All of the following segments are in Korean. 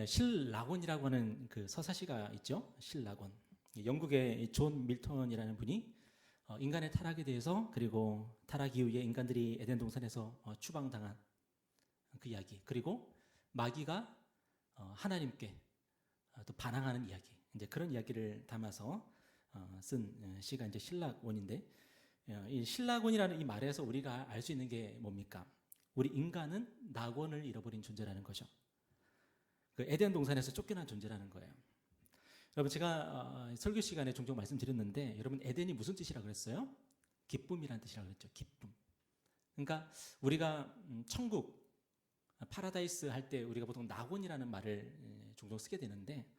실라곤이라고 하는 그 서사시가 있죠. 실라곤. 영국의 존 밀턴이라는 분이 인간의 타락에 대해서, 그리고 타락 이후에 인간들이 에덴 동산에서 추방당한 그 이야기, 그리고 마귀가 하나님께 또 반항하는 이야기, 이제 그런 이야기를 담아서 쓴 시가 이제 실라곤인데, 이 실라곤이라는 이 말에서 우리가 알 수 있는 게 뭡니까? 우리 인간은 낙원을 잃어버린 존재라는 거죠. 그 에덴 동산에서 쫓겨난 존재라는 거예요. 여러분, 제가 설교 시간에 종종 말씀드렸는데, 여러분, 에덴이 무슨 뜻이라고 그랬어요? 기쁨이라는 뜻이라고 그랬죠. 기쁨. 그러니까 우리가 천국, 파라다이스 할 때 우리가 보통 낙원이라는 말을 종종 쓰게 되는데,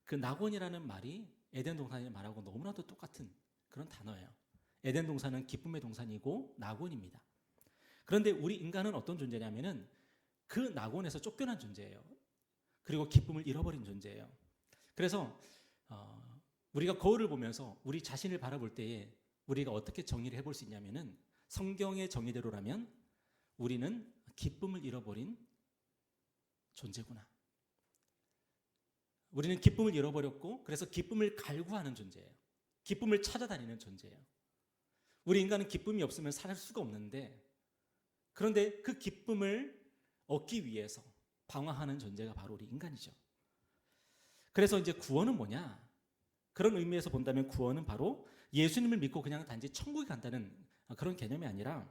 그 낙원이라는 말이 에덴 동산의 말하고 너무나도 똑같은 그런 단어예요. 에덴 동산은 기쁨의 동산이고 낙원입니다. 그런데 우리 인간은 어떤 존재냐면은 그 낙원에서 쫓겨난 존재예요. 그리고 기쁨을 잃어버린 존재예요. 그래서 우리가 거울을 보면서 우리 자신을 바라볼 때에 우리가 어떻게 정의를 해볼 수 있냐면은, 성경의 정의대로라면 우리는 기쁨을 잃어버린 존재구나. 우리는 기쁨을 잃어버렸고, 그래서 기쁨을 갈구하는 존재예요. 기쁨을 찾아다니는 존재예요. 우리 인간은 기쁨이 없으면 살 수가 없는데, 그런데 그 기쁨을 얻기 위해서 방황하는 존재가 바로 우리 인간이죠. 그래서 이제 구원은 뭐냐? 그런 의미에서 본다면 구원은 바로 예수님을 믿고 그냥 단지 천국에 간다는 그런 개념이 아니라,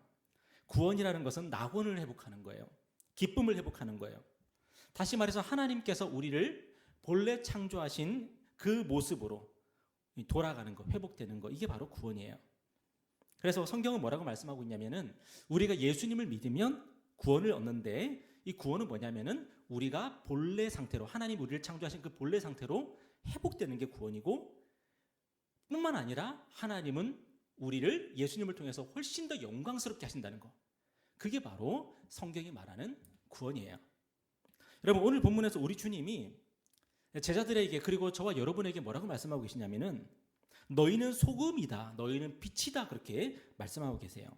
구원이라는 것은 낙원을 회복하는 거예요. 기쁨을 회복하는 거예요. 다시 말해서 하나님께서 우리를 본래 창조하신 그 모습으로 돌아가는 거, 회복되는 거, 이게 바로 구원이에요. 그래서 성경은 뭐라고 말씀하고 있냐면은, 우리가 예수님을 믿으면 구원을 얻는데, 이 구원은 뭐냐면은 우리가 본래 상태로, 하나님 우리를 창조하신 그 본래 상태로 회복되는 게 구원이고, 뿐만 아니라 하나님은 우리를 예수님을 통해서 훨씬 더 영광스럽게 하신다는 거, 그게 바로 성경이 말하는 구원이에요. 여러분, 오늘 본문에서 우리 주님이 제자들에게, 그리고 저와 여러분에게 뭐라고 말씀하고 계시냐면은, 너희는 소금이다, 너희는 빛이다, 그렇게 말씀하고 계세요.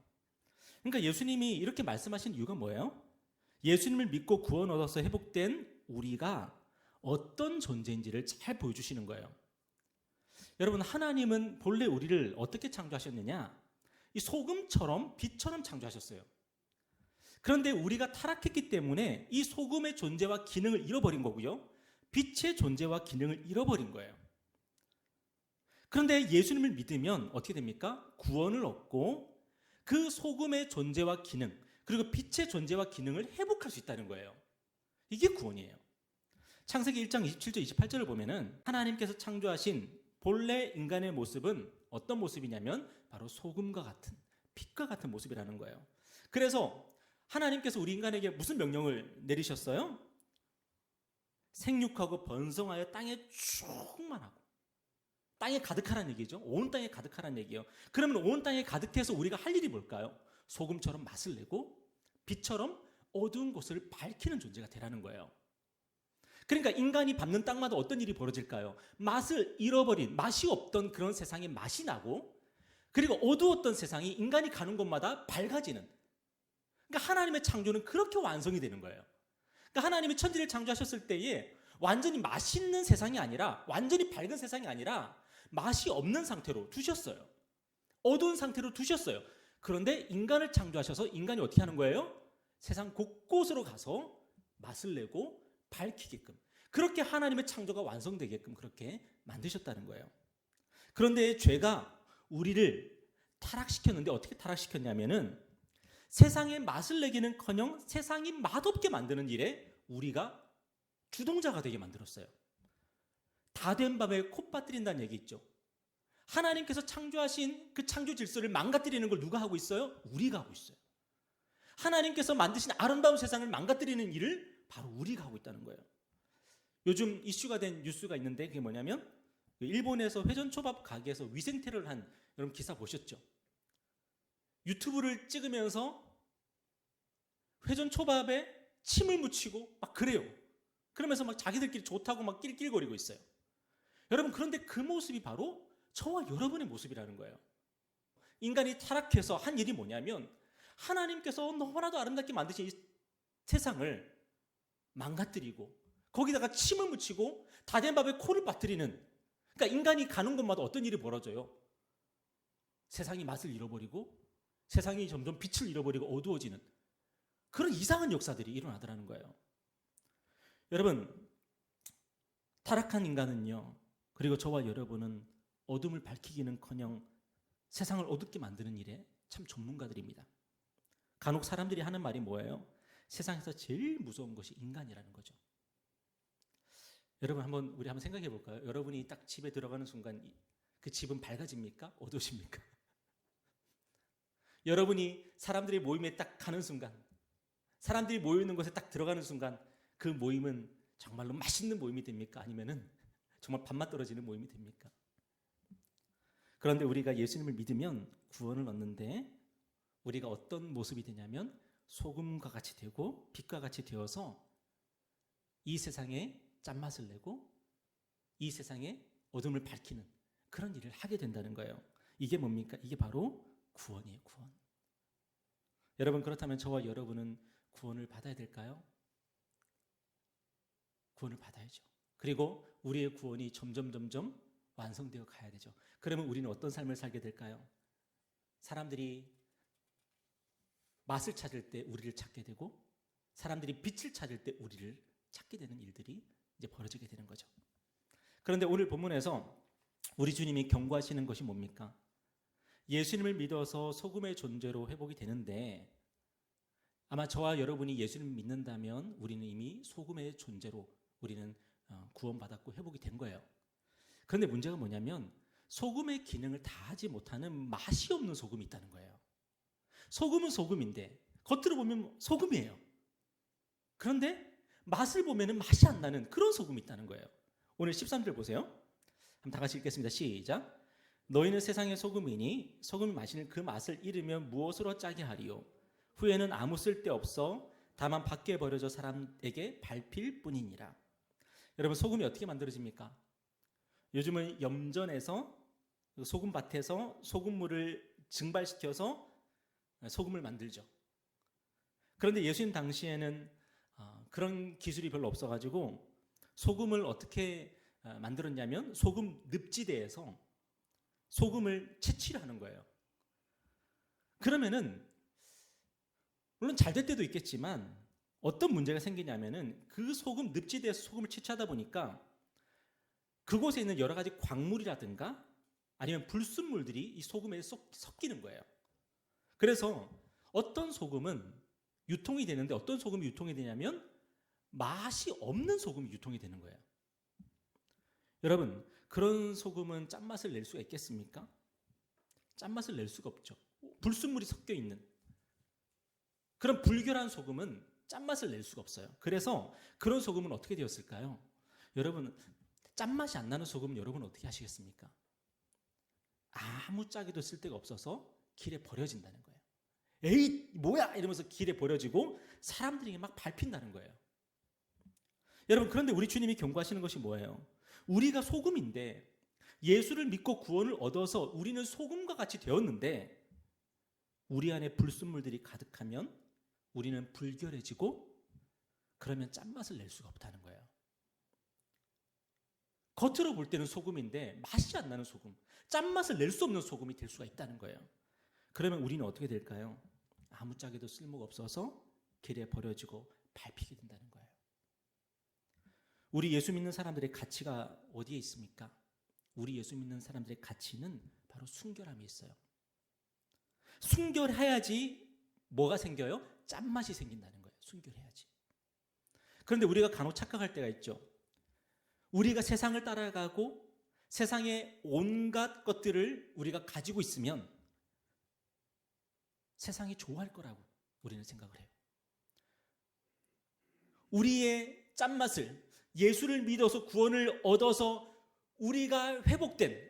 그러니까 예수님이 이렇게 말씀하신 이유가 뭐예요? 예수님을 믿고 구원 얻어서 회복된 우리가 어떤 존재인지를 잘 보여주시는 거예요. 여러분, 하나님은 본래 우리를 어떻게 창조하셨느냐? 이 소금처럼, 빛처럼 창조하셨어요. 그런데 우리가 타락했기 때문에 이 소금의 존재와 기능을 잃어버린 거고요, 빛의 존재와 기능을 잃어버린 거예요. 그런데 예수님을 믿으면 어떻게 됩니까? 구원을 얻고 그 소금의 존재와 기능, 그리고 빛의 존재와 기능을 회복할 수 있다는 거예요. 이게 구원이에요. 창세기 1장 27절 28절을 보면은, 하나님께서 창조하신 본래 인간의 모습은 어떤 모습이냐면 바로 소금과 같은, 빛과 같은 모습이라는 거예요. 그래서 하나님께서 우리 인간에게 무슨 명령을 내리셨어요? 생육하고 번성하여 땅에 충만하고, 땅에 가득하라는 얘기죠. 온 땅에 가득하라는 얘기예요. 그러면 온 땅에 가득해서 우리가 할 일이 뭘까요? 소금처럼 맛을 내고 빛처럼 어두운 곳을 밝히는 존재가 되라는 거예요. 그러니까 인간이 밟는 땅마다 어떤 일이 벌어질까요? 맛을 잃어버린, 맛이 없던 그런 세상에 맛이 나고, 그리고 어두웠던 세상이 인간이 가는 곳마다 밝아지는, 그러니까 하나님의 창조는 그렇게 완성이 되는 거예요. 그러니까 하나님이 천지를 창조하셨을 때에 완전히 맛있는 세상이 아니라, 완전히 밝은 세상이 아니라 맛이 없는 상태로 두셨어요. 어두운 상태로 두셨어요. 그런데 인간을 창조하셔서 인간이 어떻게 하는 거예요? 세상 곳곳으로 가서 맛을 내고 밝히게끔, 그렇게 하나님의 창조가 완성되게끔 그렇게 만드셨다는 거예요. 그런데 죄가 우리를 타락시켰는데, 어떻게 타락시켰냐면은 세상에 맛을 내기는커녕 세상이 맛없게 만드는 일에 우리가 주동자가 되게 만들었어요. 다 된 밥에 콧 빠뜨린다는 얘기 있죠. 하나님께서 창조하신 그 창조 질서를 망가뜨리는 걸 누가 하고 있어요? 우리가 하고 있어요. 하나님께서 만드신 아름다운 세상을 망가뜨리는 일을 바로 우리가 하고 있다는 거예요. 요즘 이슈가 된 뉴스가 있는데, 그게 뭐냐면 일본에서 회전초밥 가게에서 위생테러를 한, 여러분 기사 보셨죠? 유튜브를 찍으면서 회전초밥에 침을 묻히고 막 그래요. 그러면서 막 자기들끼리 좋다고 막 낄낄거리고 있어요. 여러분, 그런데 그 모습이 바로 저와 여러분의 모습이라는 거예요. 인간이 타락해서 한 일이 뭐냐면, 하나님께서 너무나도 아름답게 만드신 이 세상을 망가뜨리고, 거기다가 침을 묻히고 다 된 밥에 코를 빠뜨리는, 그러니까 인간이 가는 곳마다 어떤 일이 벌어져요? 세상이 맛을 잃어버리고 세상이 점점 빛을 잃어버리고 어두워지는 그런 이상한 역사들이 일어나더라는 거예요. 여러분, 타락한 인간은요, 그리고 저와 여러분은 어둠을 밝히기는커녕 세상을 어둡게 만드는 일에 참 전문가들입니다. 간혹 사람들이 하는 말이 뭐예요? 세상에서 제일 무서운 것이 인간이라는 거죠. 여러분, 우리 한번 생각해 볼까요? 여러분이 딱 집에 들어가는 순간 그 집은 밝아집니까? 어두워집니까? 여러분이 사람들이 모임에 딱 가는 순간, 사람들이 모여 있는 곳에 딱 들어가는 순간 그 모임은 정말로 맛있는 모임이 됩니까? 아니면은 정말 밥맛 떨어지는 모임이 됩니까? 그런데 우리가 예수님을 믿으면 구원을 얻는데 우리가 어떤 모습이 되냐면 소금과 같이 되고 빛과 같이 되어서 이 세상에 짠맛을 내고 이 세상에 어둠을 밝히는 그런 일을 하게 된다는 거예요. 이게 뭡니까? 이게 바로 구원이에요, 구원. 여러분, 그렇다면 저와 여러분은 구원을 받아야 될까요? 구원을 받아야죠. 그리고 우리의 구원이 점점 완성되어 가야 되죠. 그러면 우리는 어떤 삶을 살게 될까요? 사람들이 맛을 찾을 때 우리를 찾게 되고 사람들이 빛을 찾을 때 우리를 찾게 되는 일들이 이제 벌어지게 되는 거죠. 그런데 오늘 본문에서 우리 주님이 경고하시는 것이 뭡니까? 예수님을 믿어서 소금의 존재로 회복이 되는데 아마 저와 여러분이 예수님을 믿는다면 우리는 이미 소금의 존재로 우리는 구원받았고 회복이 된 거예요. 그런데 문제가 뭐냐면 소금의 기능을 다 하지 못하는 맛이 없는 소금이 있다는 거예요. 소금은 소금인데 겉으로 보면 소금이에요. 그런데 맛을 보면 맛이 안 나는 그런 소금이 있다는 거예요. 오늘 13절 보세요. 한번 다 같이 읽겠습니다. 시작. 너희는 세상의 소금이니 소금이 마시는 그 맛을 잃으면 무엇으로 짜게 하리요? 후에는 아무 쓸데없어 다만 밖에 버려져 사람에게 밟힐 뿐이니라. 여러분, 소금이 어떻게 만들어집니까? 요즘은 염전에서 소금밭에서 소금물을 증발시켜서 소금을 만들죠. 그런데 예수님 당시에는 그런 기술이 별로 없어가지고 소금을 어떻게 만들었냐면 소금 늪지대에서 소금을 채취를 하는 거예요. 그러면은 물론 잘 될 때도 있겠지만 어떤 문제가 생기냐면은 그 소금 늪지대에서 소금을 채취하다 보니까 그곳에 있는 여러 가지 광물이라든가 아니면 불순물들이 이 소금에 섞이는 거예요. 그래서 어떤 소금은 유통이 되는데 어떤 소금이 유통이 되냐면 맛이 없는 소금이 유통이 되는 거예요. 여러분, 그런 소금은 짠맛을 낼 수가 있겠습니까? 짠맛을 낼 수가 없죠. 불순물이 섞여 있는 그런 불결한 소금은 짠맛을 낼 수가 없어요. 그래서 그런 소금은 어떻게 되었을까요? 여러분, 짠맛이 안 나는 소금은 여러분 어떻게 하시겠습니까? 아무 짝에도 쓸데가 없어서 길에 버려진다는 거예요. 에이, 뭐야! 이러면서 길에 버려지고 사람들에게 막 밟힌다는 거예요. 여러분, 그런데 우리 주님이 경고하시는 것이 뭐예요? 우리가 소금인데 예수를 믿고 구원을 얻어서 우리는 소금과 같이 되었는데 우리 안에 불순물들이 가득하면 우리는 불결해지고 그러면 짠맛을 낼 수가 없다는 거예요. 겉으로 볼 때는 소금인데 맛이 안 나는 소금, 짠맛을 낼 수 없는 소금이 될 수가 있다는 거예요. 그러면 우리는 어떻게 될까요? 아무짝에도 쓸모가 없어서 길에 버려지고 밟히게 된다는 거예요. 우리 예수 믿는 사람들의 가치가 어디에 있습니까? 우리 예수 믿는 사람들의 가치는 바로 순결함이 있어요. 순결해야지 뭐가 생겨요? 짠맛이 생긴다는 거예요. 순결해야지. 그런데 우리가 간혹 착각할 때가 있죠. 우리가 세상을 따라가고 세상의 온갖 것들을 우리가 가지고 있으면 세상이 좋아할 거라고 우리는 생각을 해요. 우리의 짠맛을 예수를 믿어서 구원을 얻어서 우리가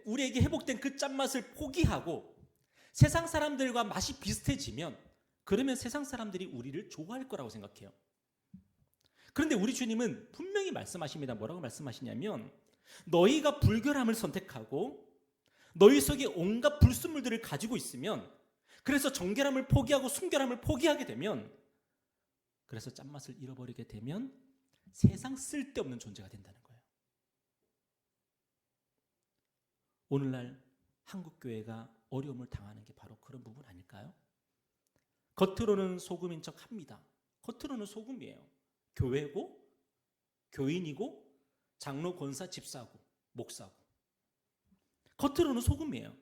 우리에게 회복된 그 짠맛을 포기하고 세상 사람들과 맛이 비슷해지면 그러면 세상 사람들이 우리를 좋아할 거라고 생각해요. 그런데 우리 주님은 분명히 말씀하십니다. 뭐라고 말씀하시냐면 너희가 불결함을 선택하고 너희 속에 온갖 불순물들을 가지고 있으면 그래서 정결함을 포기하고 순결함을 포기하게 되면 그래서 짠맛을 잃어버리게 되면 세상 쓸데없는 존재가 된다는 거예요. 오늘날 한국교회가 어려움을 당하는 게 바로 그런 부분 아닐까요? 겉으로는 소금인 척 합니다. 겉으로는 소금이에요. 교회고, 교인이고, 장로, 권사, 집사고, 목사고. 겉으로는 소금이에요.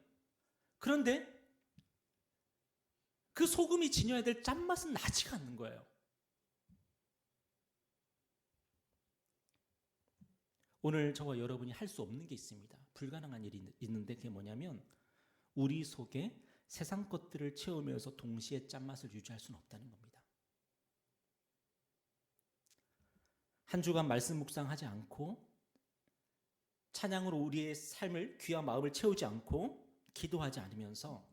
그런데 그 소금이 지녀야 될 짠맛은 나지가 않는 거예요. 오늘 저와 여러분이 할 수 없는 게 있습니다. 불가능한 일이 있는데 그게 뭐냐면 우리 속에 세상 것들을 채우면서 동시에 짠맛을 유지할 수는 없다는 겁니다. 한 주간 말씀 묵상하지 않고 찬양으로 우리의 삶을, 귀와 마음을 채우지 않고 기도하지 않으면서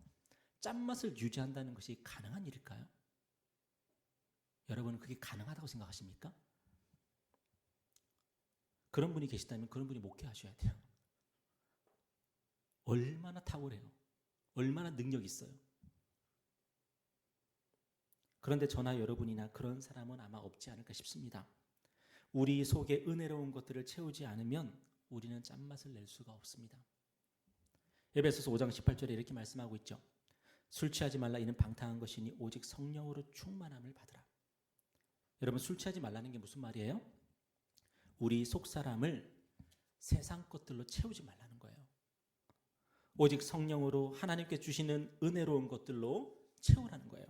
짠맛을 유지한다는 것이 가능한 일일까요? 여러분은 그게 가능하다고 생각하십니까? 그런 분이 계시다면 그런 분이 목회하셔야 돼요. 얼마나 탁월해요. 얼마나 능력 있어요. 그런데 저나 여러분이나 그런 사람은 아마 없지 않을까 싶습니다. 우리 속에 은혜로운 것들을 채우지 않으면 우리는 짠맛을 낼 수가 없습니다. 에베소서 5장 18절에 이렇게 말씀하고 있죠. 술 취하지 말라 이는 방탕한 것이니 오직 성령으로 충만함을 받으라. 여러분, 술 취하지 말라는 게 무슨 말이에요? 우리 속사람을 세상 것들로 채우지 말라는 거예요. 오직 성령으로 하나님께 주시는 은혜로운 것들로 채우라는 거예요.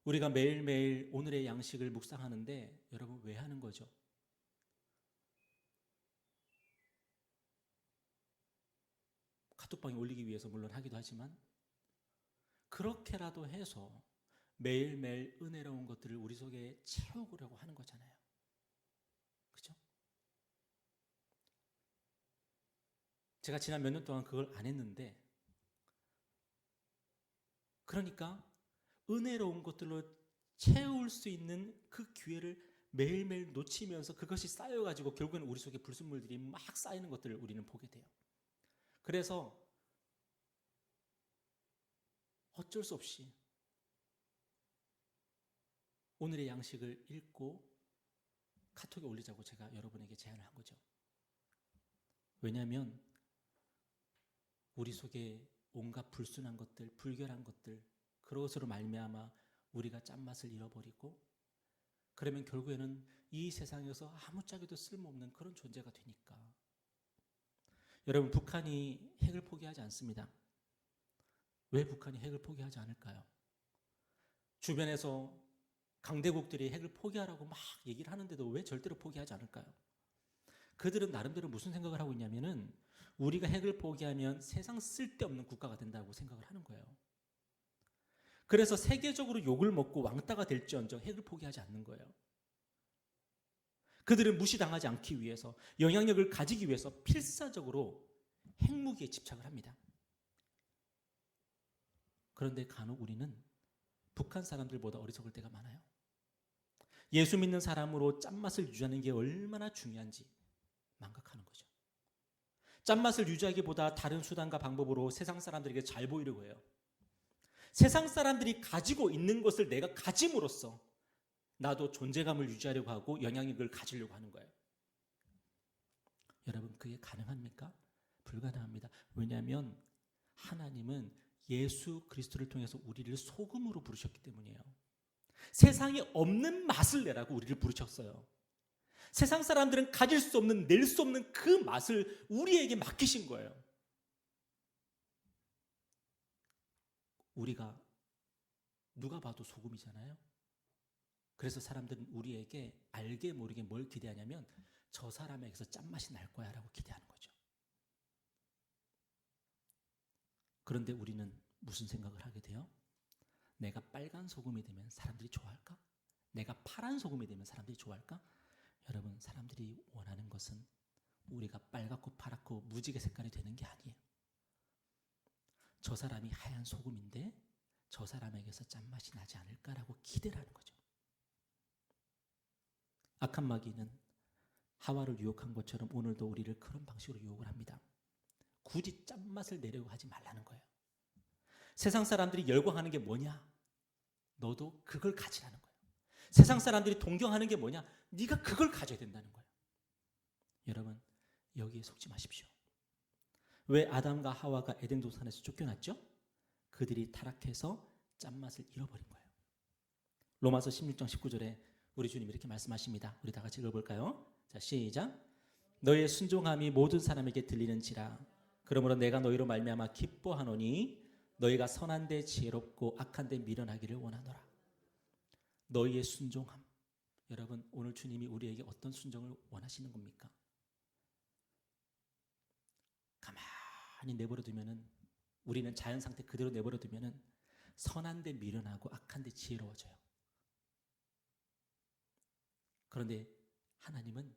우리가 매일매일 오늘의 양식을 묵상하는데 여러분 왜 하는 거죠? 카톡방에 올리기 위해서 물론 하기도 하지만 그렇게라도 해서 매일매일 은혜로운 것들을 우리 속에 채우려고 하는 거잖아요. 그죠? 제가 지난 몇 년 동안 그걸 안 했는데, 그러니까 은혜로운 것들로 채울 수 있는 그 기회를 매일매일 놓치면서 그것이 쌓여가지고 결국에는 우리 속에 불순물들이 막 쌓이는 것들을 우리는 보게 돼요. 그래서 어쩔 수 없이 오늘의 양식을 읽고 카톡에 올리자고 제가 여러분에게 제안을 한 거죠. 왜냐하면 우리 속에 온갖 불순한 것들, 불결한 것들, 그것으로 말미암아 우리가 짠맛을 잃어버리고 그러면 결국에는 이 세상에서 아무짝에도 쓸모없는 그런 존재가 되니까. 여러분, 북한이 핵을 포기하지 않습니다. 왜 북한이 핵을 포기하지 않을까요? 주변에서 강대국들이 핵을 포기하라고 막 얘기를 하는데도 왜 절대로 포기하지 않을까요? 그들은 나름대로 무슨 생각을 하고 있냐면은 우리가 핵을 포기하면 세상 쓸데없는 국가가 된다고 생각을 하는 거예요. 그래서 세계적으로 욕을 먹고 왕따가 될지언정 핵을 포기하지 않는 거예요. 그들은 무시당하지 않기 위해서, 영향력을 가지기 위해서 필사적으로 핵무기에 집착을 합니다. 그런데 간혹 우리는 북한 사람들보다 어리석을 때가 많아요. 예수 믿는 사람으로 짠맛을 유지하는 게 얼마나 중요한지 망각하는 거죠. 짠맛을 유지하기보다 다른 수단과 방법으로 세상 사람들에게 잘 보이려고 해요. 세상 사람들이 가지고 있는 것을 내가 가짐으로써 나도 존재감을 유지하려고 하고 영향력을 가지려고 하는 거예요. 여러분, 그게 가능합니까? 불가능합니다. 왜냐하면 하나님은 예수 그리스도를 통해서 우리를 소금으로 부르셨기 때문이에요. 세상에 없는 맛을 내라고 우리를 부르셨어요. 세상 사람들은 가질 수 없는, 낼 수 없는 그 맛을 우리에게 맡기신 거예요. 우리가 누가 봐도 소금이잖아요. 그래서 사람들은 우리에게 알게 모르게 뭘 기대하냐면 저 사람에게서 짠맛이 날 거야 라고 기대하는 거죠. 그런데 우리는 무슨 생각을 하게 돼요? 내가 빨간 소금이 되면 사람들이 좋아할까? 내가 파란 소금이 되면 사람들이 좋아할까? 여러분, 사람들이 원하는 것은 우리가 빨갛고 파랗고 무지개 색깔이 되는 게 아니에요. 저 사람이 하얀 소금인데 저 사람에게서 짠맛이 나지 않을까라고 기대를 하는 거죠. 악한 마귀는 하와를 유혹한 것처럼 오늘도 우리를 그런 방식으로 유혹을 합니다. 굳이 짠맛을 내려고 하지 말라는 거예요. 세상 사람들이 열광하는 게 뭐냐? 너도 그걸 가지라는 거예요. 세상 사람들이 동경하는 게 뭐냐? 네가 그걸 가져야 된다는 거예요. 여러분, 여기에 속지 마십시오. 왜 아담과 하와가 에덴 동산에서 쫓겨났죠? 그들이 타락해서 짠맛을 잃어버린 거예요. 로마서 16장 19절에 우리 주님 이렇게 말씀하십니다. 우리 다 같이 읽어볼까요? 자, 시작. 너의 순종함이 모든 사람에게 들리는지라. 그러므로 내가 너희로 말미암아 기뻐하노니 너희가 선한 데 지혜롭고 악한 데 미련하기를 원하노라. 너희의 순종함. 여러분, 오늘 주님이 우리에게 어떤 순종을 원하시는 겁니까? 가만히 내버려 두면은, 우리는 자연 상태 그대로 내버려 두면은 선한 데 미련하고 악한 데 지혜로워져요. 그런데 하나님은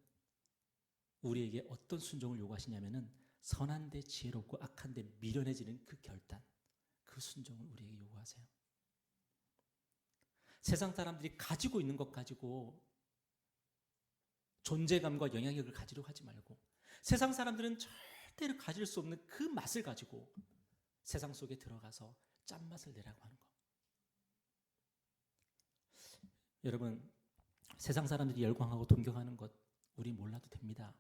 우리에게 어떤 순종을 요구하시냐면은 선한 데 지혜롭고 악한 데 미련해지는 그 결단, 그 순종을 우리에게 요구하세요. 세상 사람들이 가지고 있는 것 가지고 존재감과 영향력을 가지려고 하지 말고, 세상 사람들은 절대로 가질 수 없는 그 맛을 가지고 세상 속에 들어가서 짠맛을 내라고 하는 거. 여러분, 세상 사람들이 열광하고 동경하는 것 우리 몰라도 됩니다.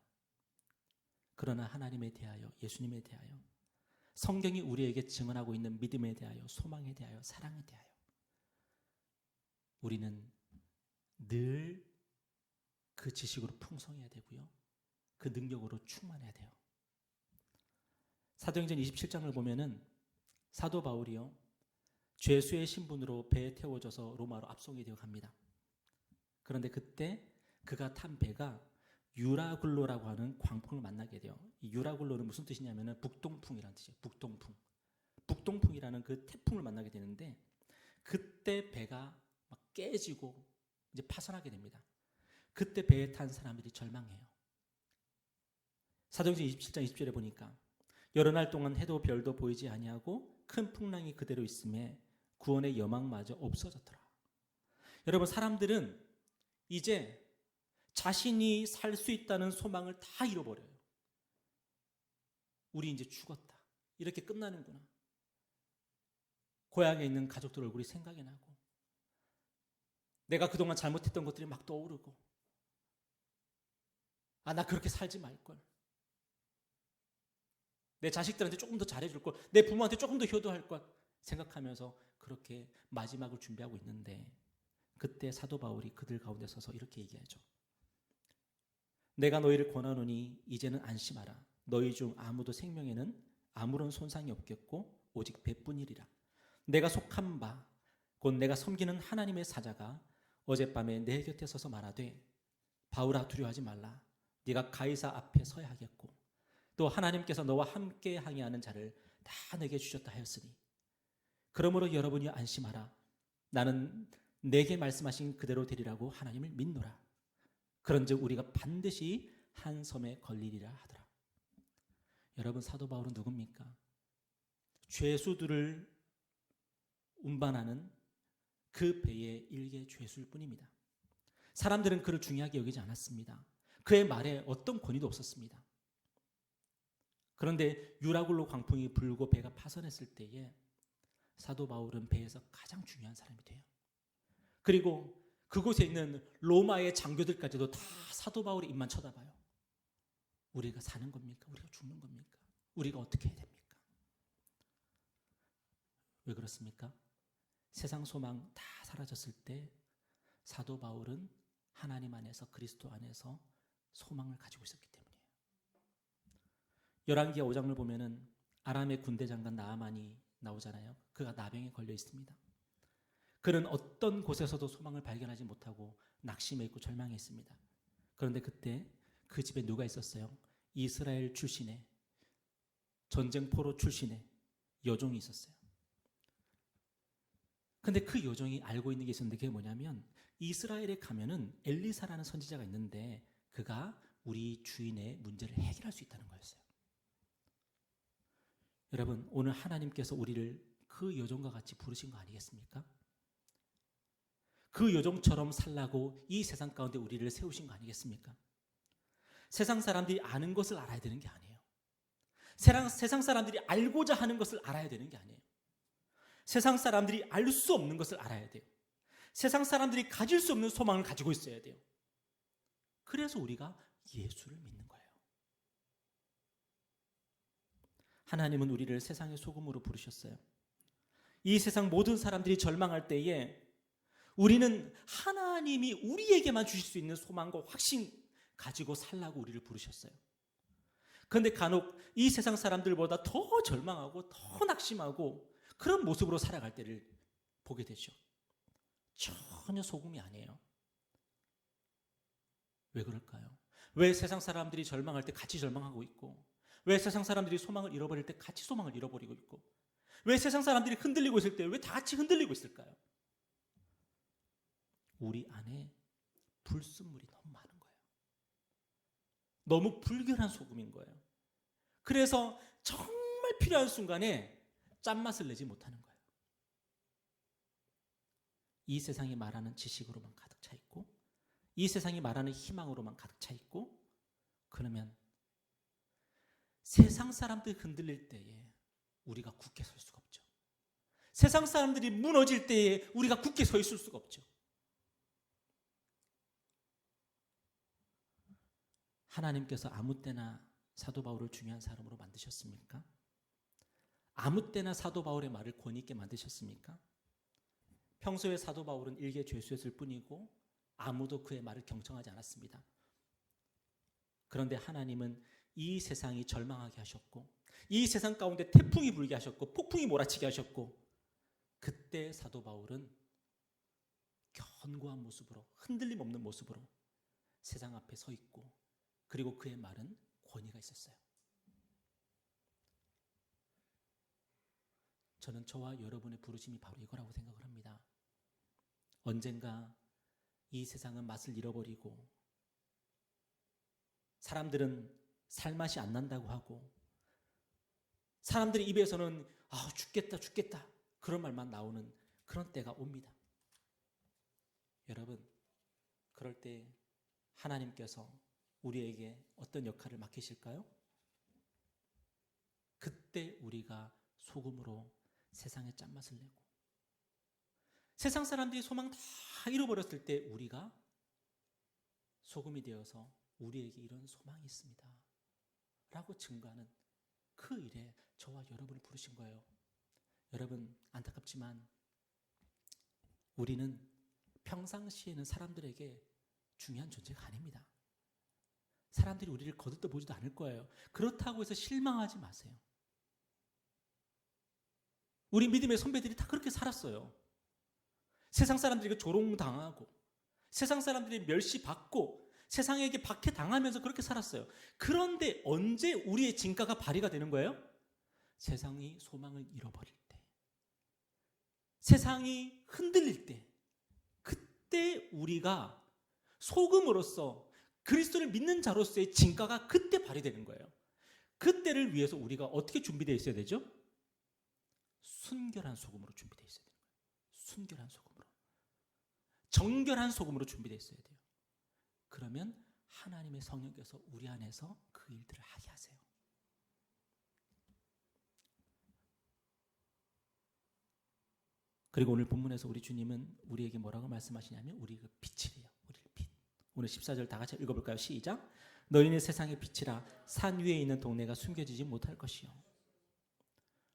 그러나 하나님에 대하여, 예수님에 대하여, 성경이 우리에게 증언하고 있는 믿음에 대하여, 소망에 대하여, 사랑에 대하여 우리는 늘 그 지식으로 풍성해야 되고요, 그 능력으로 충만해야 돼요. 사도행전 27장을 보면은 사도 바울이요, 죄수의 신분으로 배에 태워져서 로마로 압송이 되어 갑니다. 그런데 그때 그가 탄 배가 유라굴로라고 하는 광풍을 만나게 돼요. 이 유라굴로는 무슨 뜻이냐면은 북동풍이라는 뜻이에요. 북동풍. 북동풍이라는 그 태풍을 만나게 되는데, 그때 배가 막 깨지고 이제 파산하게 됩니다. 그때 배에 탄 사람들이 절망해요. 사도행전 27장 20절에 보니까 여러 날 동안 해도 별도 보이지 아니하고 큰 풍랑이 그대로 있음에 구원의 여망마저 없어졌더라. 여러분, 사람들은 이제 자신이 살 수 있다는 소망을 다 잃어버려요. 우리 이제 죽었다, 이렇게 끝나는구나. 고향에 있는 가족들 얼굴이 생각이 나고, 내가 그동안 잘못했던 것들이 막 떠오르고, 나 그렇게 살지 말걸, 내 자식들한테 조금 더 잘해줄 걸, 내 부모한테 조금 더 효도할 걸 생각하면서 그렇게 마지막을 준비하고 있는데, 그때 사도 바울이 그들 가운데 서서 이렇게 얘기하죠. 내가 너희를 권하노니 이제는 안심하라. 너희 중 아무도 생명에는 아무런 손상이 없겠고 오직 배뿐이리라. 내가 속한 바 곧 내가 섬기는 하나님의 사자가 어젯밤에 내 곁에 서서 말하되, 바울아 두려워하지 말라. 네가 가이사 앞에 서야 하겠고 또 하나님께서 너와 함께 항해하는 자를 다 내게 주셨다 하였으니, 그러므로 여러분이 안심하라. 나는 내게 말씀하신 그대로 되리라고 하나님을 믿노라. 그런즉 우리가 반드시 한 섬에 걸리리라 하더라. 여러분, 사도 바울은 누굽니까? 죄수들을 운반하는 그 배의 일개 죄수일 뿐입니다. 사람들은 그를 중요하게 여기지 않았습니다. 그의 말에 어떤 권위도 없었습니다. 그런데 유라굴로 광풍이 불고 배가 파선했을 때에 사도 바울은 배에서 가장 중요한 사람이 돼요. 그리고 그곳에 있는 로마의 장교들까지도 다 사도 바울의 입만 쳐다봐요. 우리가 사는 겁니까? 우리가 죽는 겁니까? 우리가 어떻게 해야 됩니까? 왜 그렇습니까? 세상 소망 다 사라졌을 때 사도 바울은 하나님 안에서, 그리스도 안에서 소망을 가지고 있었기 때문이에요. 열왕기하 5장을 보면은 아람의 군대 장관 나아만이 나오잖아요. 그가 나병에 걸려 있습니다. 그는 어떤 곳에서도 소망을 발견하지 못하고 낙심해 있고 절망해 있습니다. 그런데 그때 그 집에 누가 있었어요? 이스라엘 출신의, 전쟁 포로 출신의 여종이 있었어요. 근데 그 여종이 알고 있는 게 있었는데, 그게 뭐냐면 이스라엘에 가면은 엘리사라는 선지자가 있는데 그가 우리 주인의 문제를 해결할 수 있다는 거였어요. 여러분, 오늘 하나님께서 우리를 그 여종과 같이 부르신 거 아니겠습니까? 그 여종처럼 살라고 이 세상 가운데 우리를 세우신 거 아니겠습니까? 세상 사람들이 아는 것을 알아야 되는 게 아니에요. 세상 사람들이 알고자 하는 것을 알아야 되는 게 아니에요. 세상 사람들이 알 수 없는 것을 알아야 돼요. 세상 사람들이 가질 수 없는 소망을 가지고 있어야 돼요. 그래서 우리가 예수를 믿는 거예요. 하나님은 우리를 세상의 소금으로 부르셨어요. 이 세상 모든 사람들이 절망할 때에 우리는 하나님이 우리에게만 주실 수 있는 소망과 확신 가지고 살라고 우리를 부르셨어요. 그런데 간혹 이 세상 사람들보다 더 절망하고 더 낙심하고 그런 모습으로 살아갈 때를 보게 되죠. 전혀 소금이 아니에요. 왜 그럴까요? 왜 세상 사람들이 절망할 때 같이 절망하고 있고, 왜 세상 사람들이 소망을 잃어버릴 때 같이 소망을 잃어버리고 있고, 왜 세상 사람들이 흔들리고 있을 때 왜 다 같이 흔들리고 있을까요? 우리 안에 불순물이 너무 많은 거예요. 너무 불결한 소금인 거예요. 그래서 정말 필요한 순간에 짠맛을 내지 못하는 거예요. 이 세상이 말하는 지식으로만 가득 차 있고, 이 세상이 말하는 희망으로만 가득 차 있고, 그러면 세상 사람들이 흔들릴 때에 우리가 굳게 설 수가 없죠. 세상 사람들이 무너질 때에 우리가 굳게 서 있을 수가 없죠. 하나님께서 아무 때나 사도 바울을 중요한 사람으로 만드셨습니까? 아무 때나 사도 바울의 말을 권위 있게 만드셨습니까? 평소에 사도 바울은 일개 죄수였을 뿐이고 아무도 그의 말을 경청하지 않았습니다. 그런데 하나님은 이 세상이 절망하게 하셨고, 이 세상 가운데 태풍이 불게 하셨고, 폭풍이 몰아치게 하셨고, 그때 사도 바울은 견고한 모습으로, 흔들림 없는 모습으로 세상 앞에 서 있고, 그리고 그의 말은 권위가 있었어요. 저는 저와 여러분의 부르심이 바로 이거라고 생각을 합니다. 언젠가 이 세상은 맛을 잃어버리고 사람들은 살맛이 안 난다고 하고 사람들의 입에서는 죽겠다 죽겠다 그런 말만 나오는 그런 때가 옵니다. 여러분, 그럴 때 하나님께서 우리에게 어떤 역할을 맡기실까요? 그때 우리가 소금으로 세상의 짠맛을 내고 세상 사람들이 소망 다 잃어버렸을 때 우리가 소금이 되어서 우리에게 이런 소망이 있습니다 라고 증거하는 그 일에 저와 여러분을 부르신 거예요. 여러분, 안타깝지만 우리는 평상시에는 사람들에게 중요한 존재가 아닙니다. 사람들이 우리를 거들떠 보지도 않을 거예요. 그렇다고 해서 실망하지 마세요. 우리 믿음의 선배들이 다 그렇게 살았어요. 세상 사람들에게 조롱당하고 세상 사람들이 멸시받고 세상에게 박해당하면서 그렇게 살았어요. 그런데 언제 우리의 진가가 발휘가 되는 거예요? 세상이 소망을 잃어버릴 때, 세상이 흔들릴 때, 그때 우리가 소금으로서 그리스도를 믿는 자로서의 진가가 그때 발휘되는 거예요. 그때를 위해서 우리가 어떻게 준비되어 있어야 되죠? 순결한 소금으로 준비되어 있어야 돼요. 순결한 소금으로, 정결한 소금으로 준비되어 있어야 돼요. 그러면 하나님의 성령께서 우리 안에서 그 일들을 하게 하세요. 그리고 오늘 본문에서 우리 주님은 우리에게 뭐라고 말씀하시냐면 우리가 빛이래요. 우리를 빛. 오늘 14절 다 같이 읽어볼까요? 시작. 너희는 세상의 빛이라 산 위에 있는 동네가 숨겨지지 못할 것이요.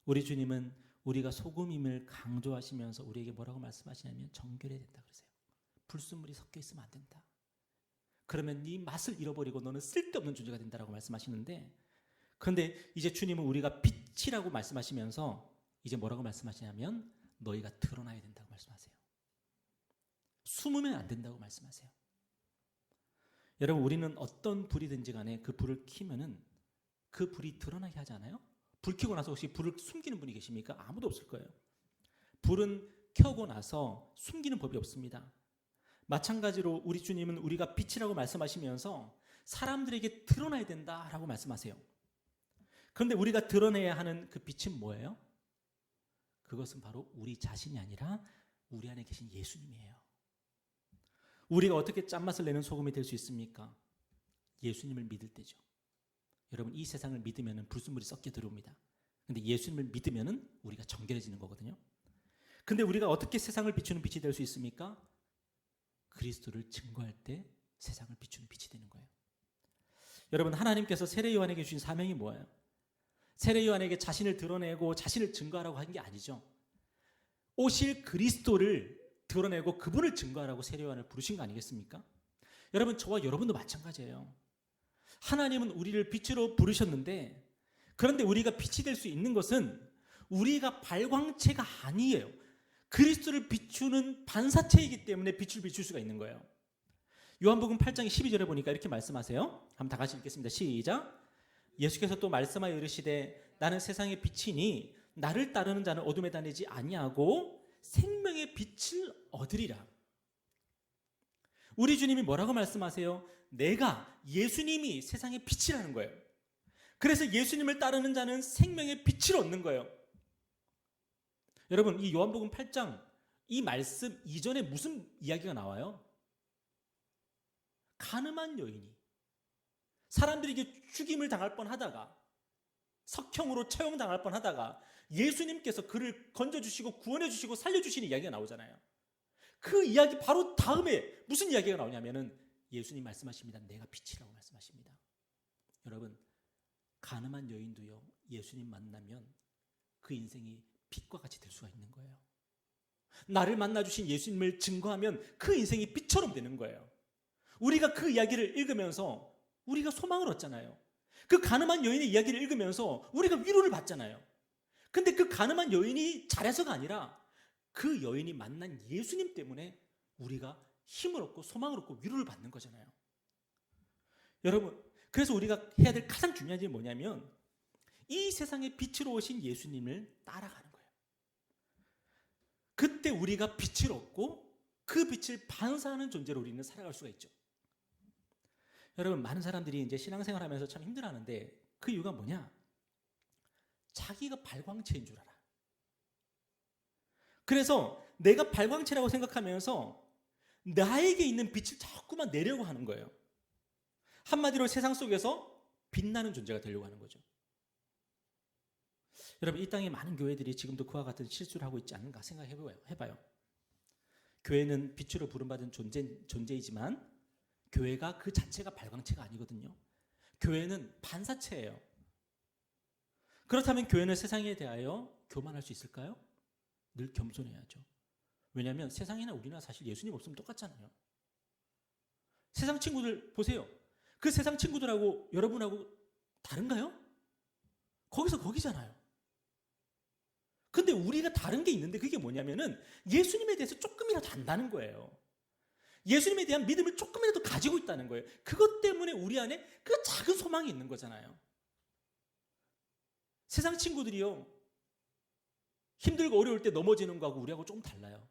우리 주님은 우리가 소금임을 강조하시면서 우리에게 뭐라고 말씀하시냐면 정결해야 된다 그러세요. 불순물이 섞여 있으면 안 된다. 그러면 네 맛을 잃어버리고 너는 쓸데없는 존재가 된다라고 말씀하시는데, 그런데 이제 주님은 우리가 빛이라고 말씀하시면서 이제 뭐라고 말씀하시냐면 너희가 드러나야 된다고 말씀하세요. 숨으면 안 된다고 말씀하세요. 여러분, 우리는 어떤 불이든지 간에 그 불을 켜면은 그 불이 드러나게 하지 않아요? 불 켜고 나서 혹시 불을 숨기는 분이 계십니까? 아무도 없을 거예요. 불은 켜고 나서 숨기는 법이 없습니다. 마찬가지로 우리 주님은 우리가 빛이라고 말씀하시면서 사람들에게 드러나야 된다라고 말씀하세요. 그런데 우리가 드러내야 하는 그 빛은 뭐예요? 그것은 바로 우리 자신이 아니라 우리 안에 계신 예수님이에요. 우리가 어떻게 짠맛을 내는 소금이 될 수 있습니까? 예수님을 믿을 때죠. 여러분, 이 세상을 믿으면 불순물이 섞여 들어옵니다. 그런데 예수님을 믿으면 우리가 정결해지는 거거든요. 근데 우리가 어떻게 세상을 비추는 빛이 될 수 있습니까? 그리스도를 증거할 때 세상을 비추는 빛이 되는 거예요. 여러분, 하나님께서 세례 요한에게 주신 사명이 뭐예요? 세례 요한에게 자신을 드러내고 자신을 증거하라고 한 게 아니죠. 오실 그리스도를 드러내고 그분을 증거하라고 세례 요한을 부르신 거 아니겠습니까? 여러분, 저와 여러분도 마찬가지예요. 하나님은 우리를 빛으로 부르셨는데, 그런데 우리가 빛이 될 수 있는 것은 우리가 발광체가 아니에요. 그리스도를 비추는 반사체이기 때문에 빛을 비출 수가 있는 거예요. 요한복음 8장 12절에 보니까 이렇게 말씀하세요. 한번 다 같이 읽겠습니다. 시작. 예수께서 또 말씀하여 이르시되 나는 세상의 빛이니 나를 따르는 자는 어둠에 다니지 아니하고 생명의 빛을 얻으리라. 우리 주님이 뭐라고 말씀하세요? 내가, 예수님이 세상의 빛이라는 거예요. 그래서 예수님을 따르는 자는 생명의 빛을 얻는 거예요. 여러분, 이 요한복음 8장 이 말씀 이전에 무슨 이야기가 나와요? 가늠한 여인이 사람들에게 죽임을 당할 뻔하다가, 석형으로 처형당할 뻔하다가 예수님께서 그를 건져주시고 구원해주시고 살려주시는 이야기가 나오잖아요. 그 이야기 바로 다음에 무슨 이야기가 나오냐면은 예수님 말씀하십니다. 내가 빛이라고 말씀하십니다. 여러분, 가늠한 여인도요, 예수님 만나면 그 인생이 빛과 같이 될 수가 있는 거예요. 나를 만나주신 예수님을 증거하면 그 인생이 빛처럼 되는 거예요. 우리가 그 이야기를 읽으면서 우리가 소망을 얻잖아요. 그 가늠한 여인의 이야기를 읽으면서 우리가 위로를 받잖아요. 근데 그 가늠한 여인이 잘해서가 아니라 그 여인이 만난 예수님 때문에 우리가 힘을 얻고 소망을 얻고 위로를 받는 거잖아요. 여러분, 그래서 우리가 해야 될 가장 중요한 일이 뭐냐면 이 세상에 빛으로 오신 예수님을 따라가는 거예요. 그때 우리가 빛을 얻고 그 빛을 반사하는 존재로 우리는 살아갈 수가 있죠. 여러분, 많은 사람들이 이제 신앙생활하면서 참 힘들어하는데 그 이유가 뭐냐? 자기가 발광체인 줄 알아. 그래서 내가 발광체라고 생각하면서 나에게 있는 빛을 자꾸만 내려고 하는 거예요. 한마디로 세상 속에서 빛나는 존재가 되려고 하는 거죠. 여러분, 이 땅에 많은 교회들이 지금도 그와 같은 실수를 하고 있지 않은가 생각해봐요. 교회는 빛으로 부름받은 존재이지만 교회가 그 자체가 발광체가 아니거든요. 교회는 반사체예요. 그렇다면 교회는 세상에 대하여 교만할 수 있을까요? 늘 겸손해야죠. 왜냐하면 세상이나 우리나 사실 예수님 없으면 똑같잖아요. 세상 친구들 보세요. 그 세상 친구들하고 여러분하고 다른가요? 거기서 거기잖아요. 근데 우리가 다른 게 있는데 그게 뭐냐면은 예수님에 대해서 조금이라도 안다는 거예요. 예수님에 대한 믿음을 조금이라도 가지고 있다는 거예요. 그것 때문에 우리 안에 그 작은 소망이 있는 거잖아요. 세상 친구들이요, 힘들고 어려울 때 넘어지는 거하고 우리하고 조금 달라요.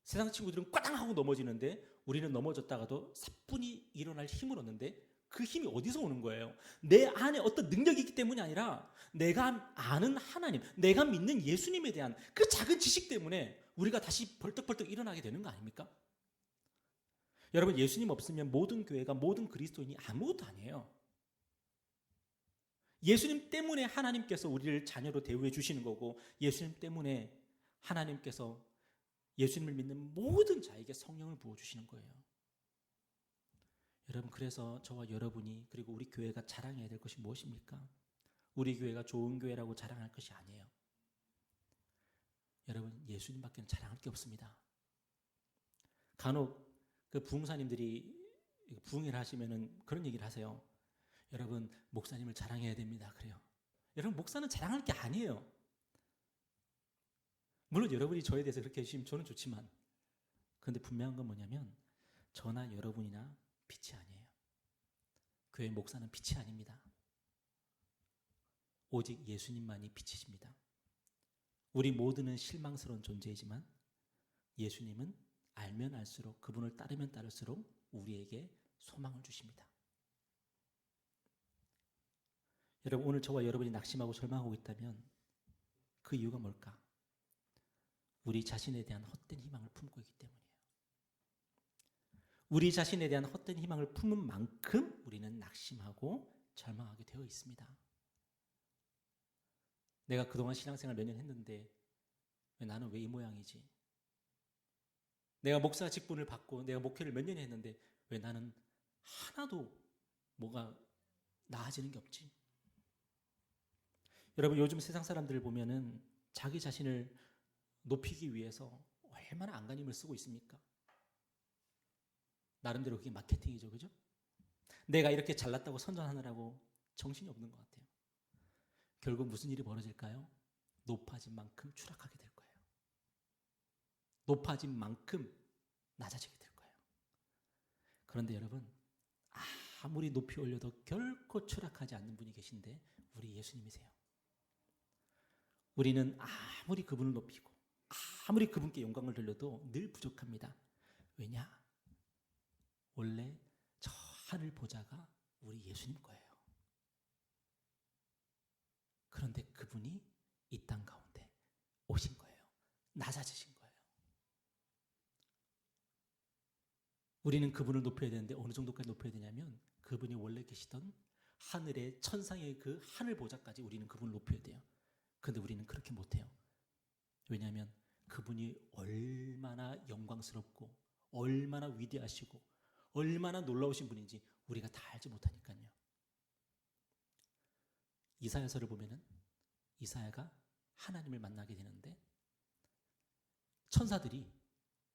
세상 친구들은 꽈당 하고 넘어지는데 우리는 넘어졌다가도 사뿐히 일어날 힘을 얻는데 그 힘이 어디서 오는 거예요? 내 안에 어떤 능력이 있기 때문이 아니라 내가 아는 하나님, 내가 믿는 예수님에 대한 그 작은 지식 때문에 우리가 다시 벌떡벌떡 일어나게 되는 거 아닙니까? 여러분, 예수님 없으면 모든 교회가, 모든 그리스도인이 아무것도 아니에요. 예수님 때문에 하나님께서 우리를 자녀로 대우해 주시는 거고, 예수님 때문에 하나님께서 예수님을 믿는 모든 자에게 성령을 부어주시는 거예요. 여러분, 그래서 저와 여러분이, 그리고 우리 교회가 자랑해야 될 것이 무엇입니까? 우리 교회가 좋은 교회라고 자랑할 것이 아니에요. 여러분, 예수님밖에는 자랑할 게 없습니다. 간혹 그 부흥사님들이 부흥회를 하시면은 그런 얘기를 하세요. 여러분, 목사님을 자랑해야 됩니다. 그래요. 여러분, 목사는 자랑할 게 아니에요. 물론 여러분이 저에 대해서 그렇게 해주시면 저는 좋지만, 그런데 분명한 건 뭐냐면 저나 여러분이나 빛이 아니에요. 교회 목사는 빛이 아닙니다. 오직 예수님만이 빛이십니다. 우리 모두는 실망스러운 존재이지만 예수님은 알면 알수록, 그분을 따르면 따를수록 우리에게 소망을 주십니다. 여러분, 오늘 저와 여러분이 낙심하고 절망하고 있다면 그 이유가 뭘까? 우리 자신에 대한 헛된 희망을 품고 있기 때문이에요. 우리 자신에 대한 헛된 희망을 품은 만큼 우리는 낙심하고 절망하게 되어 있습니다. 내가 그동안 신앙생활 몇 년 했는데 나는 왜 이 모양이지? 내가 목사 직분을 받고 내가 목회를 몇 년 했는데 왜 나는 하나도 뭐가 나아지는 게 없지? 여러분, 요즘 세상 사람들을 보면은 자기 자신을 높이기 위해서 얼마나 안간힘을 쓰고 있습니까? 나름대로 그게 마케팅이죠, 그죠? 내가 이렇게 잘났다고 선전하느라고 정신이 없는 것 같아요. 결국 무슨 일이 벌어질까요? 높아진 만큼 추락하게 될 거예요. 높아진 만큼 낮아지게 될 거예요. 그런데 여러분, 아무리 높이 올려도 결코 추락하지 않는 분이 계신데 우리 예수님이세요. 우리는 아무리 그분을 높이고 아무리 그분께 영광을 돌려도 늘 부족합니다. 왜냐? 원래 저 하늘 보좌가 우리 예수님 거예요. 그런데 그분이 이 땅 가운데 오신 거예요. 낮아지신 거예요. 우리는 그분을 높여야 되는데 어느 정도까지 높여야 되냐면 그분이 원래 계시던 하늘의 천상의 그 하늘 보좌까지 우리는 그분을 높여야 돼요. 그런데 우리는 그렇게 못해요. 왜냐하면 그분이 얼마나 영광스럽고 얼마나 위대하시고 얼마나 놀라우신 분인지 우리가 다 알지 못하니까요. 이사야서를 보면은 이사야가 하나님을 만나게 되는데 천사들이,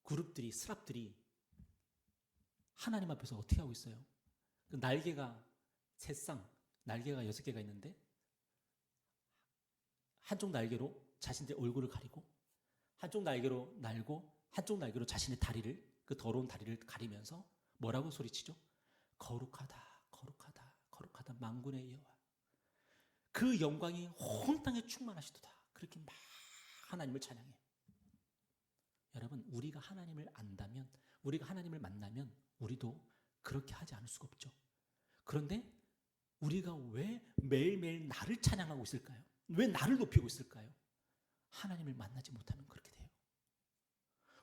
그룹들이, 스랍들이 하나님 앞에서 어떻게 하고 있어요? 그 날개가 세 쌍, 날개가 6개가 있는데 한쪽 날개로 자신의 얼굴을 가리고 한쪽 날개로 날고 한쪽 날개로 자신의 다리를, 그 더러운 다리를 가리면서 뭐라고 소리치죠? 거룩하다, 거룩하다, 거룩하다 만군의 여호와. 그 영광이 온 땅에 충만하시도다. 그렇게 막 하나님을 찬양해요. 여러분, 우리가 하나님을 안다면, 우리가 하나님을 만나면 우리도 그렇게 하지 않을 수가 없죠. 그런데 우리가 왜 매일매일 나를 찬양하고 있을까요? 왜 나를 높이고 있을까요? 하나님을 만나지 못하면 그렇게 돼요.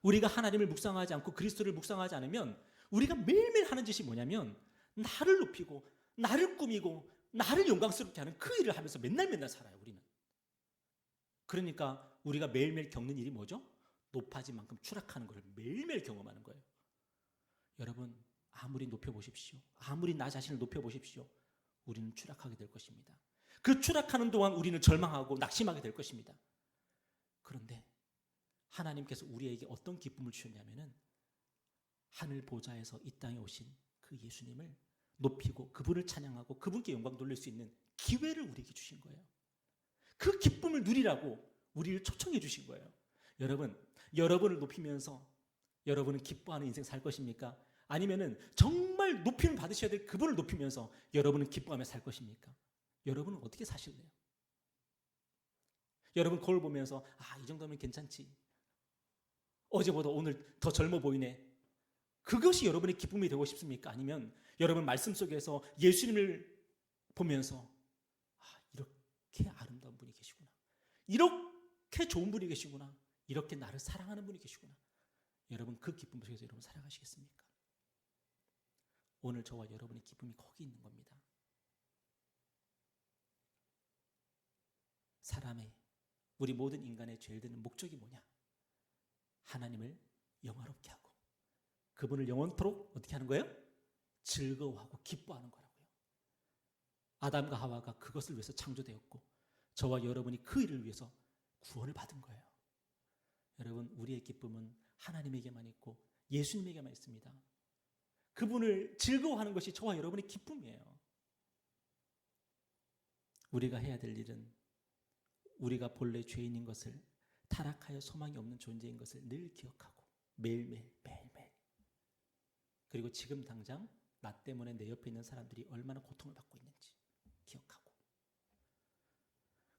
우리가 하나님을 묵상하지 않고 그리스도를 묵상하지 않으면 우리가 매일매일 하는 짓이 뭐냐면 나를 높이고 나를 꾸미고 나를 영광스럽게 하는 그 일을 하면서 맨날 살아요, 우리는. 그러니까 우리가 매일매일 겪는 일이 뭐죠? 높아진 만큼 추락하는 것을 매일매일 경험하는 거예요. 여러분, 아무리 높여보십시오. 아무리 나 자신을 높여보십시오. 우리는 추락하게 될 것입니다. 그 추락하는 동안 우리는 절망하고 낙심하게 될 것입니다. 그런데 하나님께서 우리에게 어떤 기쁨을 주셨냐면은 하늘 보좌에서 이 땅에 오신 그 예수님을 높이고 그분을 찬양하고 그분께 영광 돌릴 수 있는 기회를 우리에게 주신 거예요. 그 기쁨을 누리라고 우리를 초청해 주신 거예요. 여러분, 여러분을 높이면서 여러분은 기뻐하는 인생 살 것입니까? 아니면은 정말 높임을 받으셔야 될 그분을 높이면서 여러분은 기뻐하며 살 것입니까? 여러분은 어떻게 사실래요? 여러분 거울 보면서 이 정도면 괜찮지. 어제보다 오늘 더 젊어 보이네. 그것이 여러분의 기쁨이 되고 싶습니까? 아니면 여러분 말씀 속에서 예수님을 보면서 이렇게 아름다운 분이 계시구나. 이렇게 좋은 분이 계시구나. 이렇게 나를 사랑하는 분이 계시구나. 여러분 그 기쁨 속에서 여러분 살아가시겠습니까? 오늘 저와 여러분의 기쁨이 거기 있는 겁니다. 사람의, 우리 모든 인간의 죄를 짓는 목적이 뭐냐? 하나님을 영화롭게 하고 그분을 영원토록 어떻게 하는 거예요? 즐거워하고 기뻐하는 거라고요. 아담과 하와가 그것을 위해서 창조되었고 저와 여러분이 그 일을 위해서 구원을 받은 거예요. 여러분, 우리의 기쁨은 하나님에게만 있고 예수님에게만 있습니다. 그분을 즐거워하는 것이 저와 여러분의 기쁨이에요. 우리가 해야 될 일은 우리가 본래 죄인인 것을, 타락하여 소망이 없는 존재인 것을 늘 기억하고 매일매일 그리고 지금 당장 나 때문에 내 옆에 있는 사람들이 얼마나 고통을 받고 있는지 기억하고,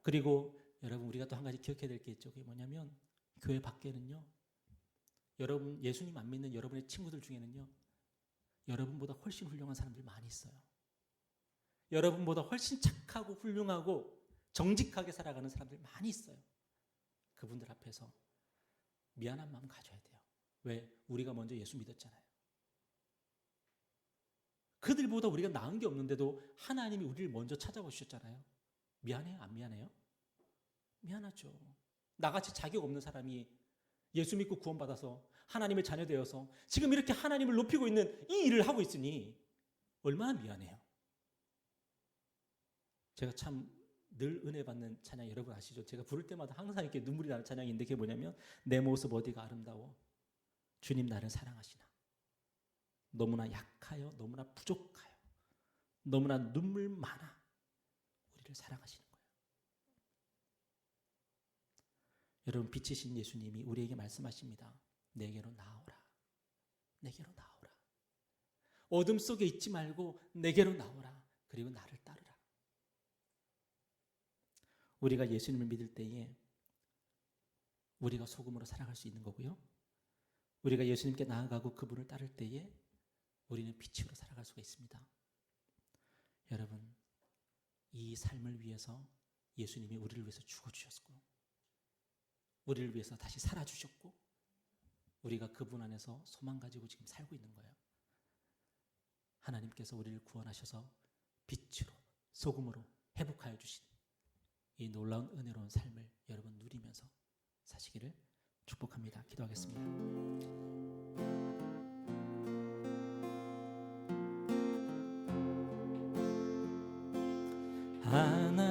그리고 여러분 우리가 또 한 가지 기억해야 될 게 있죠. 그게 뭐냐면 교회 밖에는요, 여러분 예수님 안 믿는 여러분의 친구들 중에는요, 여러분보다 훨씬 훌륭한 사람들이 많이 있어요. 여러분보다 훨씬 착하고 훌륭하고 정직하게 살아가는 사람들이 많이 있어요. 그분들 앞에서 미안한 마음 가져야 돼요. 왜? 우리가 먼저 예수 믿었잖아요. 그들보다 우리가 나은 게 없는데도 하나님이 우리를 먼저 찾아오셨잖아요. 미안해요? 안 미안해요? 미안하죠. 나같이 자격 없는 사람이 예수 믿고 구원받아서 하나님의 자녀 되어서 지금 이렇게 하나님을 높이고 있는 이 일을 하고 있으니 얼마나 미안해요. 제가 참 늘 은혜 받는 찬양 여러분 아시죠? 제가 부를 때마다 항상 이렇게 눈물이 나는 찬양인데 그게 뭐냐면 내 모습 어디가 아름다워 주님 나를 사랑하시나. 너무나 약하여 너무나 부족하여 너무나 눈물 많아 우리를 사랑하시는 거예요. 여러분 빛이신 예수님이 우리에게 말씀하십니다. 내게로 나오라. 내게로 나오라. 어둠 속에 있지 말고 내게로 나오라. 그리고 나를 따르라. 우리가 예수님을 믿을 때에 우리가 소금으로 살아갈 수 있는 거고요. 우리가 예수님께 나아가고 그분을 따를 때에 우리는 빛으로 살아갈 수가 있습니다. 여러분, 이 삶을 위해서 예수님이 우리를 위해서 죽어주셨고 우리를 위해서 다시 살아주셨고 우리가 그분 안에서 소망 가지고 지금 살고 있는 거예요. 하나님께서 우리를 구원하셔서 빛으로 소금으로 회복하여 주신 이 놀라운 은혜로운 삶을 여러분 누리면서 사시기를 축복합니다. 기도하겠습니다.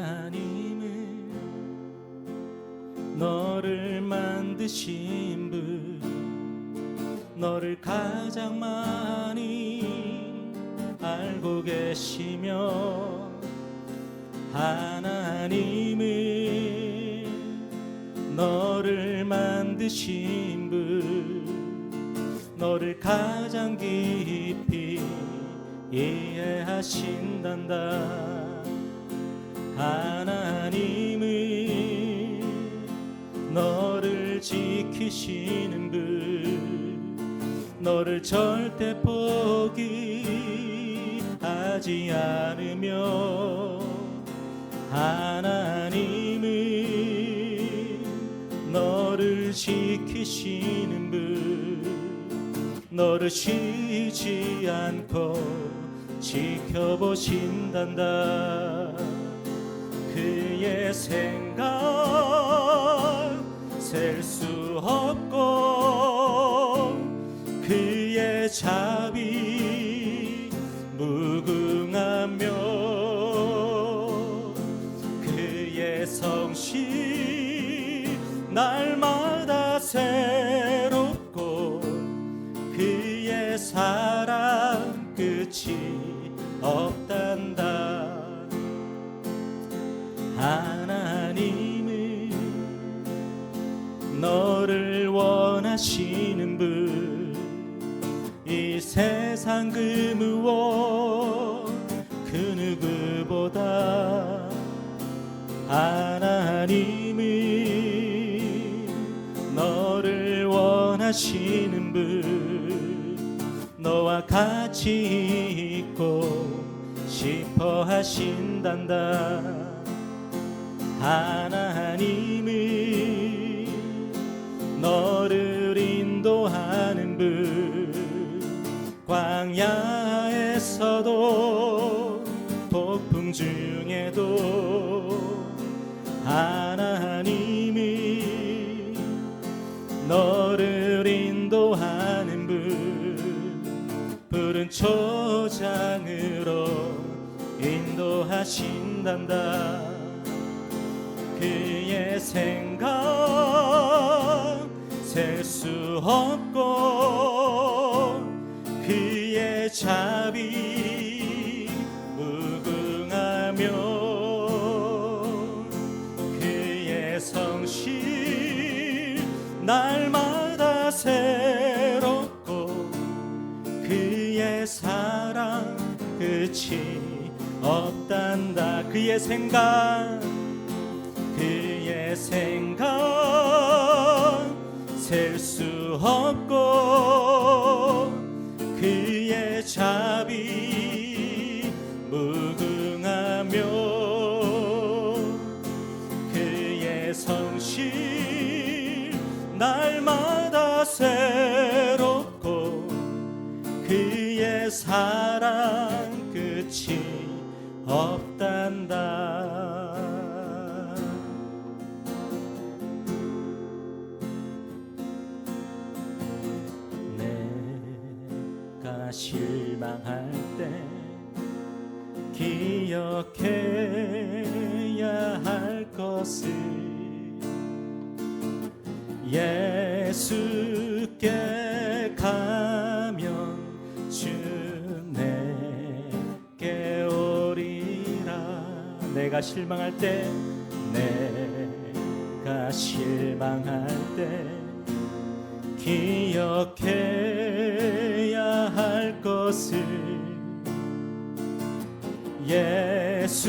하나님은 너를 만드신 분, 너를 가장 많이 알고 계시며 하나님은 너를 만드신 분, 너를 가장 깊이 이해하신단다. 하나님은 너를 지키시는 분, 너를 절대 포기하지 않으며 하나님은 너를 지키시는 분, 너를 쉬지 않고 지켜보신단다. 그의 생각 셀 수 없고 그의 자비 무궁하며 그의 성실 날마다 새롭고 그의 사랑 끝이 없단다. 하나님은 너를 원하시는 분, 이 세상 그 무엇 그 누구보다 하나님은 너를 원하시는 분, 너와 같이 있고 싶어 하신단다. 하나님은 너를 인도하는 분, 광야에서도 폭풍 중에도 하나님은 너를 인도하는 분, 푸른 초장으로 인도하신단다. 그의 생각 셀 수 없고 그의 자비 무궁하며 그의 성실 날마다 새롭고 그의 사랑 끝이 없단다. 그의 생각 셀 수 없고 그의 자비 무궁하며 그의 성실 날마다 새롭고 그의 사랑 끝이 없단다. 기억해야 할 것을 예수께 가면 주 내게 오리라. 내가 실망할 때 내가 실망할 때 기억해야 할 것을 예수